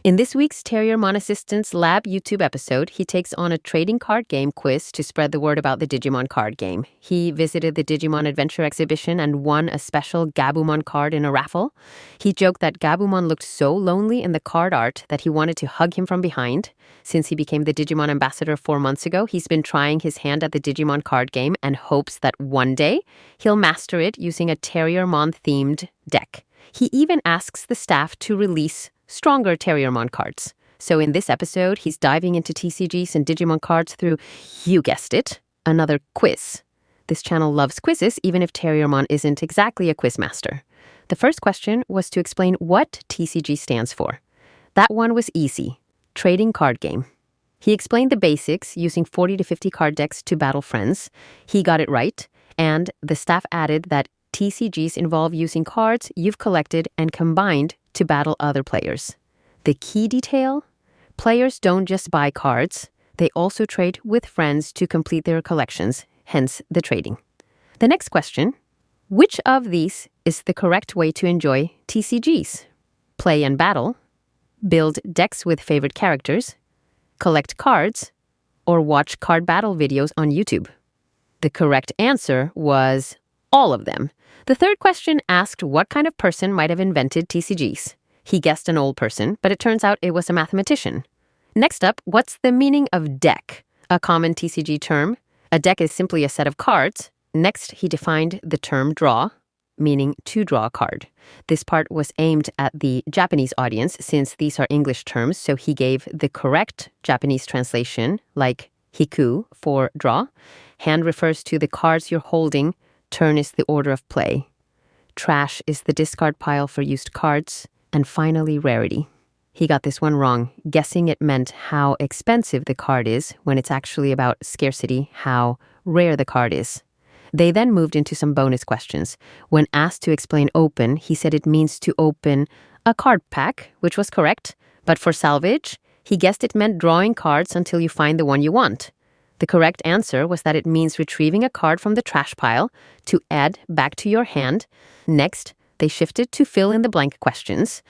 In this week's Terriermon Assistant's Lab YouTube episode, he takes on a trading card game quiz to spread the word about the Digimon card game. He visited the Digimon Adventure exhibition and won a special Gabumon card in a raffle. He joked that Gabumon looked so lonely in the card art that he wanted to hug him from behind. Since he became the Digimon ambassador 4 months ago, he's been trying his hand at the Digimon card game and hopes that one day he'll master it using a Terriermon-themed deck. He even asks the staff to release stronger Terriermon cards. So in this episode, he's diving into TCGs and Digimon cards through, you guessed it, another quiz. This channel loves quizzes, even if Terriermon isn't exactly a quiz master. The first question was to explain what TCG stands for. That one was easy. Trading card game. He explained the basics using 40 to 50 card decks to battle friends. He got it right, and the staff added that TCGs involve using cards you've collected and combined to battle other players. The key detail? Players don't just buy cards, they also trade with friends to complete their collections, hence the trading. The next question, which of these is the correct way to enjoy TCGs? Play and battle, build decks with favorite characters, collect cards, or watch card battle videos on YouTube? The correct answer was all of them. The third question asked what kind of person might have invented TCGs. He guessed an old person, but it turns out it was a mathematician. Next up, what's the meaning of deck? A common TCG term. A deck is simply a set of cards. Next, he defined the term draw, meaning to draw a card. This part was aimed at the Japanese audience since these are English terms, so he gave the correct Japanese translation, like hiku for draw. Hand refers to the cards you're holding. Turn is the order of play. Trash is the discard pile for used cards. And finally, rarity. He got this one wrong, guessing it meant how expensive the card is when it's actually about scarcity, how rare the card is. They then moved into some bonus questions. When asked to explain open, he said it means to open a card pack, which was correct. But for salvage, he guessed it meant drawing cards until you find the one you want. The correct answer was that it means retrieving a card from the trash pile to add back to your hand. Next, they shifted to fill-in-the-blank questions.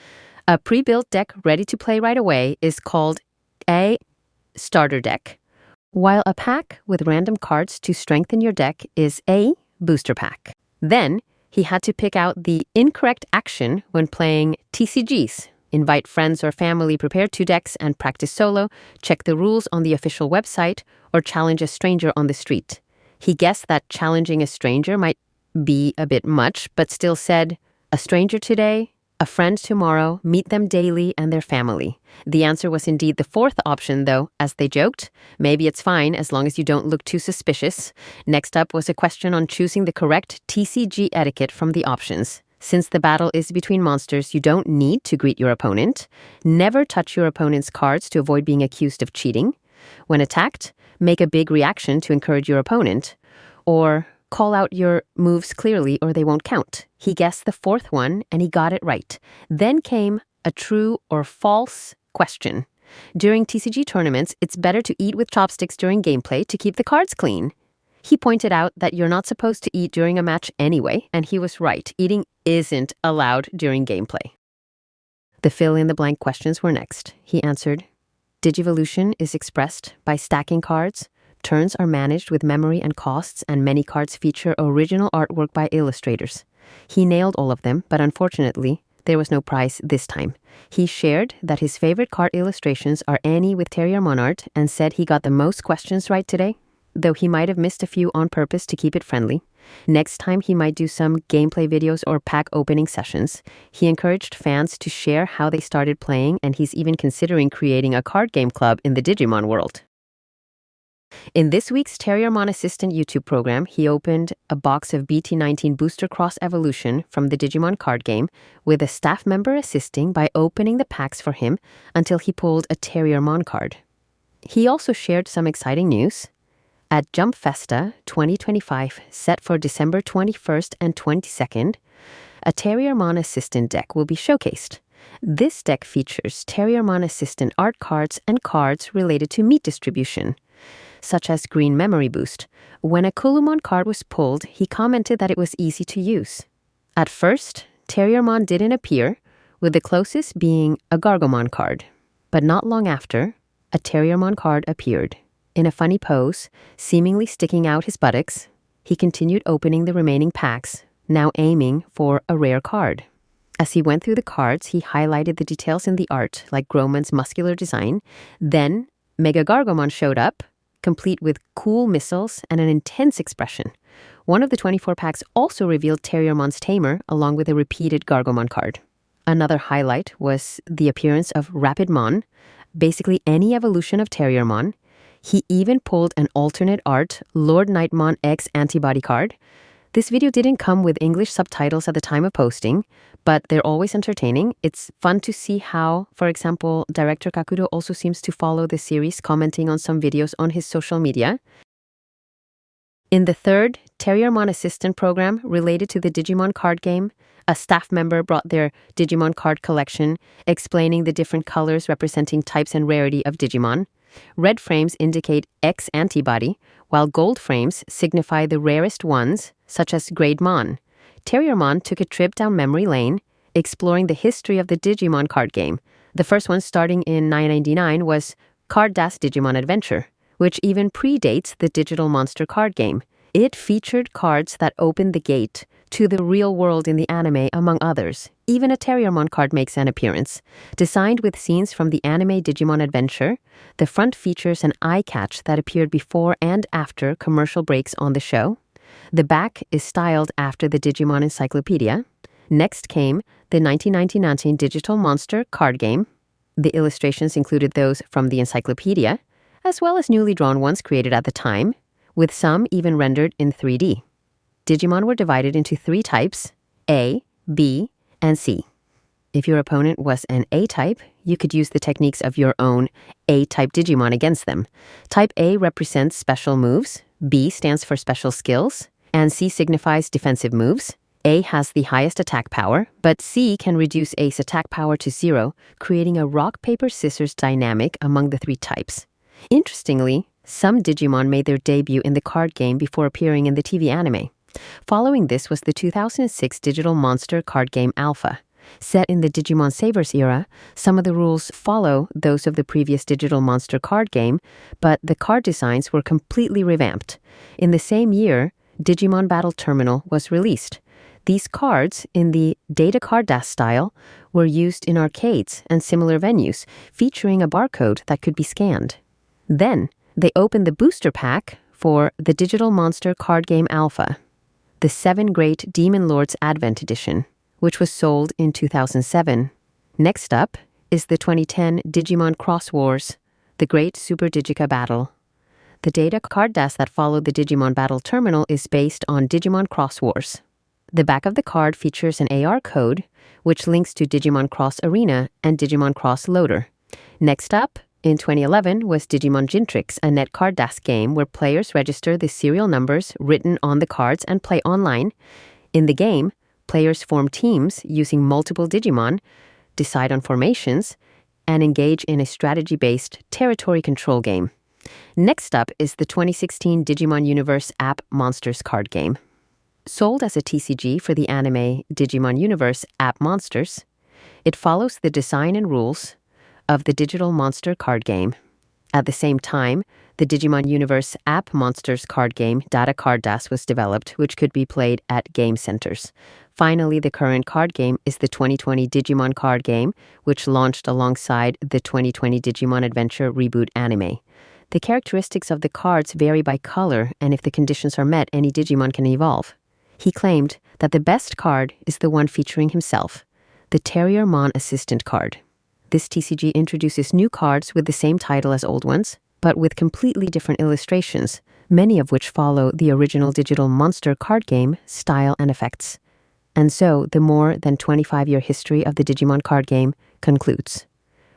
A pre-built deck ready to play right away is called a starter deck, while a pack with random cards to strengthen your deck is a booster pack. Then, he had to pick out the incorrect action when playing TCGs. Invite friends or family, prepare 2 decks, and practice solo, check the rules on the official website, or challenge a stranger on the street. He guessed that challenging a stranger might be a bit much, but still said, a stranger today, a friend tomorrow, meet them daily and their family. The answer was indeed the fourth option, though, as they joked. Maybe it's fine as long as you don't look too suspicious. Next up was a question on choosing the correct TCG etiquette from the options. Since the battle is between monsters, you don't need to greet your opponent. Never touch your opponent's cards to avoid being accused of cheating. When attacked, make a big reaction to encourage your opponent. Or call out your moves clearly or they won't count. He guessed the fourth one and he got it right. Then came a true or false question. During TCG tournaments, it's better to eat with chopsticks during gameplay to keep the cards clean. He pointed out that you're not supposed to eat during a match anyway, and he was right. Eating isn't allowed during gameplay. The fill-in-the-blank questions were next. He answered, Digivolution is expressed by stacking cards. Turns are managed with memory and costs, and many cards feature original artwork by illustrators. He nailed all of them, but unfortunately, there was no prize this time. He shared that his favorite card illustrations are any with Terriermon art and said he got the most questions right today, though he might have missed a few on purpose to keep it friendly. Next time, he might do some gameplay videos or pack opening sessions. He encouraged fans to share how they started playing, and he's even considering creating a card game club in the Digimon world. In this week's Terriermon Assistant YouTube program, he opened a box of BT19 Booster Cross Evolution from the Digimon card game, with a staff member assisting by opening the packs for him until he pulled a Terriermon card. He also shared some exciting news. At Jump Festa 2025, set for December 21st and 22nd, a Terriermon Assistant deck will be showcased. This deck features Terriermon Assistant art cards and cards related to meat distribution, such as Green Memory Boost. When a Kulumon card was pulled, he commented that it was easy to use. At first, Terriermon didn't appear, with the closest being a Gargomon card. But not long after, a Terriermon card appeared. In a funny pose, seemingly sticking out his buttocks, he continued opening the remaining packs, now aiming for a rare card. As he went through the cards, he highlighted the details in the art, like Groman's muscular design. Then, Mega Gargomon showed up, complete with cool missiles and an intense expression. One of the 24 packs also revealed Terriermon's Tamer, along with a repeated Gargomon card. Another highlight was the appearance of Rapidmon, basically any evolution of Terriermon. He even pulled an alternate art Lord Nightmon X antibody card. This video didn't come with English subtitles at the time of posting, but they're always entertaining. It's fun to see how, for example, director Kakudo also seems to follow the series, commenting on some videos on his social media. In the third Terriermon Assistant program related to the Digimon card game, a staff member brought their Digimon card collection, explaining the different colors representing types and rarity of Digimon. Red frames indicate X antibody, while gold frames signify the rarest ones, such as Grademon. Terriermon took a trip down memory lane, exploring the history of the Digimon card game. The first one, starting in 999, was Card Das Digimon Adventure, which even predates the Digital Monster card game. It featured cards that opened the gate to the real world in the anime, among others. Even a Terriermon card makes an appearance. Designed with scenes from the anime Digimon Adventure, the front features an eye catch that appeared before and after commercial breaks on the show. The back is styled after the Digimon Encyclopedia. Next came the 1919 Digital Monster card game. The illustrations included those from the encyclopedia, as well as newly drawn ones created at the time, with some even rendered in 3D. Digimon were divided into 3 types: A, B, and C. If your opponent was an A-type, you could use the techniques of your own A-type Digimon against them. Type A represents special moves, B stands for special skills, and C signifies defensive moves. A has the highest attack power, but C can reduce A's attack power to 0, creating a rock-paper-scissors dynamic among the 3 types. Interestingly, some Digimon made their debut in the card game before appearing in the TV anime. Following this was the 2006 Digital Monster card game Alpha. Set in the Digimon Sabers era, some of the rules follow those of the previous Digital Monster card game, but the card designs were completely revamped. In the same year, Digimon Battle Terminal was released. These cards, in the Data Card Das style, were used in arcades and similar venues, featuring a barcode that could be scanned. Then, they opened the booster pack for the Digital Monster card game Alpha, the 7 Great Demon Lords Advent Edition, which was sold in 2007. Next up is the 2010 Digimon Cross Wars, the Great Super Digica Battle. The data card Das that followed the Digimon Battle Terminal is based on Digimon Cross Wars. The back of the card features an AR code, which links to Digimon Cross Arena and Digimon Cross Loader. Next up, in 2011, was Digimon Gintrix, a net card Das game where players register the serial numbers written on the cards and play online. In the game, players form teams using multiple Digimon, decide on formations, and engage in a strategy-based territory control game. Next up is the 2016 Digimon Universe App Monsters card game. Sold as a TCG for the anime Digimon Universe App Monsters, it follows the design and rules of the Digital Monster card game. At the same time, the Digimon Universe App Monsters card game Data Card Das was developed, which could be played at game centers. Finally, the current card game is the 2020 Digimon card game, which launched alongside the 2020 Digimon Adventure reboot anime. The characteristics of the cards vary by color, and if the conditions are met, any Digimon can evolve. He claimed that the best card is the one featuring himself, the Terriermon Assistant card. This TCG introduces new cards with the same title as old ones, but with completely different illustrations, many of which follow the original Digital Monster card game style and effects. And so, the more than 25-year history of the Digimon card game concludes.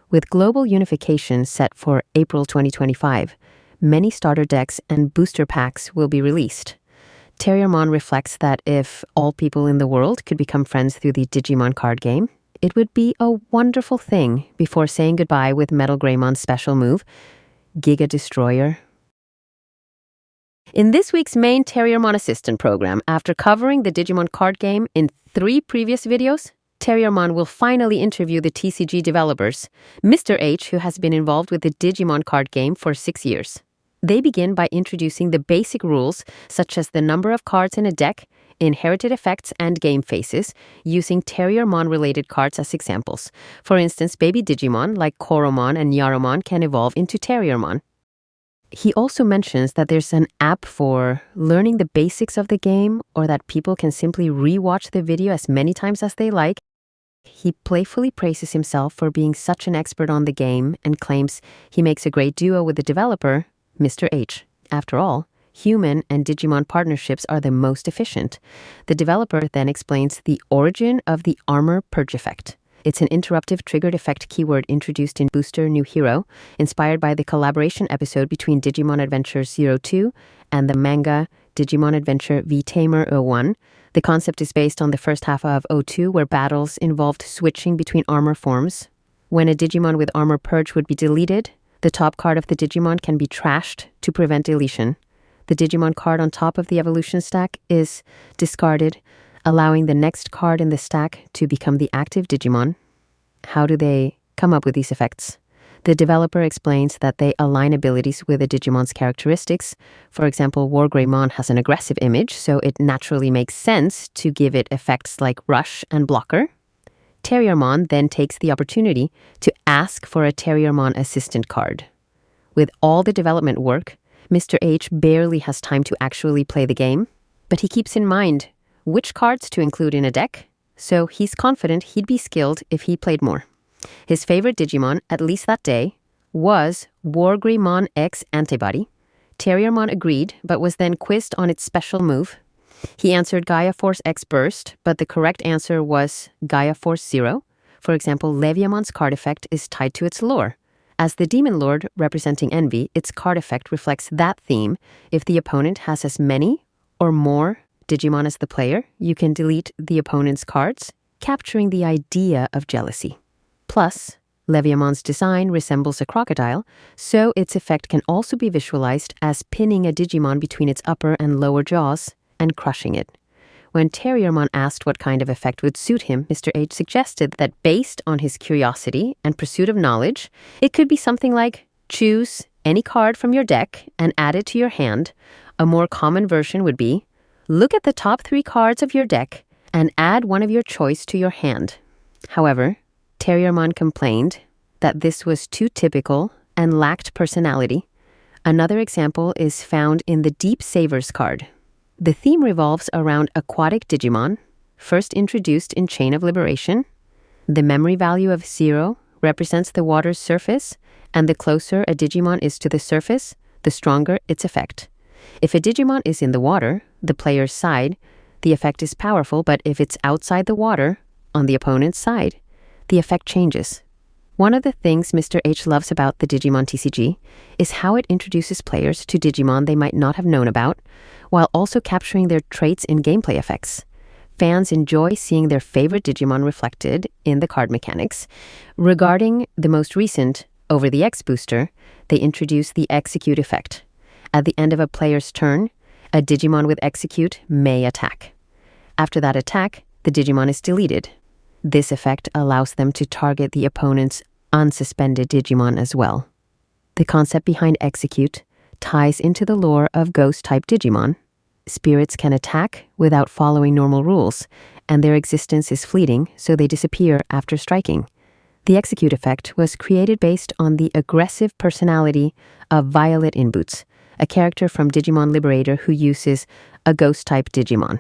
With global unification set for April 2025, many starter decks and booster packs will be released. Terriermon reflects that if all people in the world could become friends through the Digimon card game, it would be a wonderful thing before saying goodbye with Metal Greymon's special move, Giga Destroyer. In this week's main Terriermon Assistant program, after covering the Digimon card game in 3 previous videos, Terriermon will finally interview the TCG developers, Mr. H, who has been involved with the Digimon card game for 6 years. They begin by introducing the basic rules, such as the number of cards in a deck, inherited effects, and game phases, using Terriermon-related cards as examples. For instance, baby Digimon, like Koromon and Yaromon, can evolve into Terriermon. He also mentions that there's an app for learning the basics of the game, or that people can simply re-watch the video as many times as they like. He playfully praises himself for being such an expert on the game and claims he makes a great duo with the developer, Mr. H. After all, human and Digimon partnerships are the most efficient. The developer then explains the origin of the armor purge effect. It's an interruptive triggered effect keyword introduced in Booster New Hero, inspired by the collaboration episode between Digimon Adventure 02 and the manga Digimon Adventure V Tamer 01. The concept is based on the first half of 02, where battles involved switching between armor forms. When a Digimon with armor purge would be deleted, the top card of the Digimon can be trashed to prevent deletion. The Digimon card on top of the evolution stack is discarded, allowing the next card in the stack to become the active Digimon. How do they come up with these effects? The developer explains that they align abilities with a Digimon's characteristics. For example, Wargreymon has an aggressive image, so it naturally makes sense to give it effects like Rush and Blocker. Terriermon then takes the opportunity to ask for a Terriermon assistant card. With all the development work, Mr. H barely has time to actually play the game, but he keeps in mind which cards to include in a deck, so he's confident he'd be skilled if he played more. His favorite Digimon, at least that day, was Wargreymon X Antibody. Terriermon agreed, but was then quizzed on its special move. He answered Gaia Force X Burst, but the correct answer was Gaia Force 0. For example, Leviamon's card effect is tied to its lore. As the Demon Lord representing Envy, its card effect reflects that theme. If the opponent has as many or more Digimon as the player, you can delete the opponent's cards, capturing the idea of jealousy. Plus, Leviamon's design resembles a crocodile, so its effect can also be visualized as pinning a Digimon between its upper and lower jaws and crushing it. When Terriermon asked what kind of effect would suit him, Mr. H suggested that based on his curiosity and pursuit of knowledge, it could be something like choose any card from your deck and add it to your hand. A more common version would be look at the top 3 cards of your deck and add one of your choice to your hand. However, Terriermon complained that this was too typical and lacked personality. Another example is found in the Deep Savers card. The theme revolves around aquatic Digimon, first introduced in Chain of Liberation. The memory value of 0 represents the water's surface, and the closer a Digimon is to the surface, the stronger its effect. If a Digimon is in the water, the player's side, the effect is powerful, but if it's outside the water, on the opponent's side, the effect changes. One of the things Mr. H loves about the Digimon TCG is how it introduces players to Digimon they might not have known about, while also capturing their traits in gameplay effects. Fans enjoy seeing their favorite Digimon reflected in the card mechanics. Regarding the most recent Over the X booster, they introduce the Execute effect. At the end of a player's turn, a Digimon with Execute may attack. After that attack, the Digimon is deleted. This effect allows them to target the opponent's unsuspended Digimon as well. The concept behind Execute ties into the lore of Ghost-type Digimon. Spirits can attack without following normal rules, and their existence is fleeting, so they disappear after striking. The Execute effect was created based on the aggressive personality of Violet Inboots, a character from Digimon Liberator who uses a Ghost-type Digimon.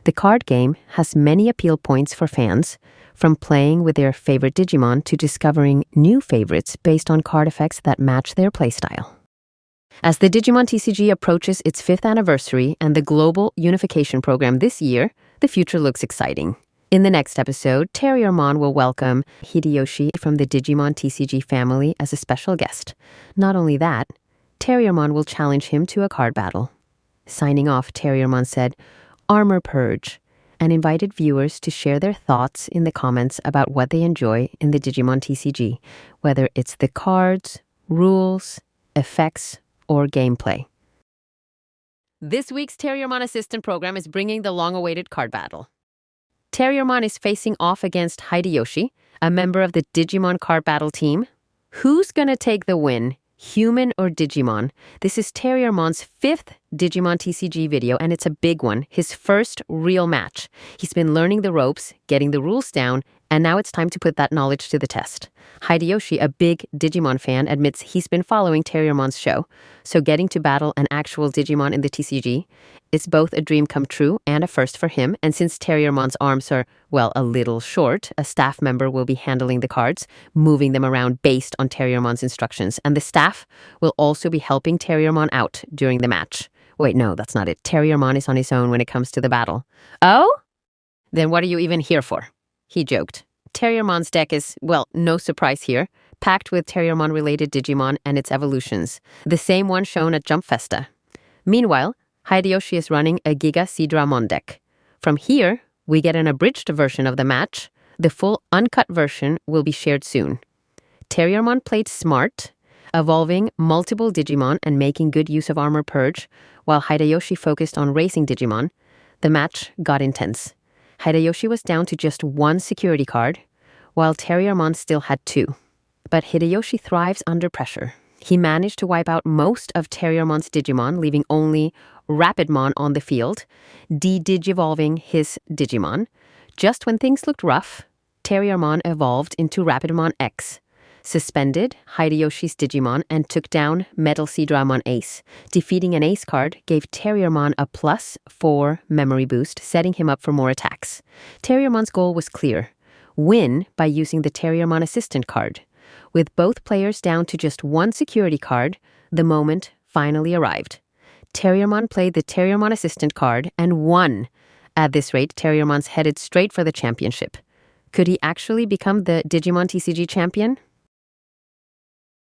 The card game has many appeal points for fans, from playing with their favorite Digimon to discovering new favorites based on card effects that match their playstyle. As the Digimon TCG approaches its 5th anniversary and the global unification program this year, the future looks exciting. In the next episode, Terriermon will welcome Hideyoshi from the Digimon TCG family as a special guest. Not only that, Terriermon will challenge him to a card battle. Signing off, Terriermon said, "Armor Purge," and invited viewers to share their thoughts in the comments about what they enjoy in the Digimon TCG, whether it's the cards, rules, effects, or gameplay. This week's Terriermon Assistant program is bringing the long-awaited card battle. Terriermon is facing off against Hideyoshi, a member of the Digimon card battle team. Who's gonna take the win? Human or Digimon? This is Terriermon's 5th Digimon TCG video, and it's a big one, his first real match. He's been learning the ropes, getting the rules down, and now it's time to put that knowledge to the test. Hideyoshi, a big Digimon fan, admits he's been following Terriermon's show, so getting to battle an actual Digimon in the TCG, it's both a dream come true and a first for him, and since Terriermon's arms are, well, a little short, a staff member will be handling the cards, moving them around based on Terriermon's instructions, and the staff will also be helping Terriermon out during the match. Wait, no, that's not it. Terriermon is on his own when it comes to the battle. Oh? Then what are you even here for? He joked. Terriermon's deck is, well, no surprise here, packed with Terriermon-related Digimon and its evolutions, the same one shown at Jump Festa. Meanwhile, Hideyoshi is running a Giga Seadramon deck. From here, we get an abridged version of the match. The full uncut version will be shared soon. Terriermon played smart, evolving multiple Digimon and making good use of Armor Purge, while Hideyoshi focused on racing Digimon. The match got intense. Hideyoshi was down to just 1 security card, while Terriermon still had 2. But Hideyoshi thrives under pressure. He managed to wipe out most of Terriermon's Digimon, leaving only Rapidmon on the field, de-digivolving his Digimon. Just when things looked rough, Terriermon evolved into Rapidmon X, suspended Hideyoshi's Digimon, and took down Metal Seadramon Ace. Defeating an Ace card gave Terriermon a +4 memory boost, setting him up for more attacks. Terriermon's goal was clear: win by using the Terriermon Assistant card. With both players down to just 1 security card, the moment finally arrived. Terriermon played the Terriermon Assistant card and won. At this rate, Terriermon's headed straight for the championship. Could he actually become the Digimon TCG champion?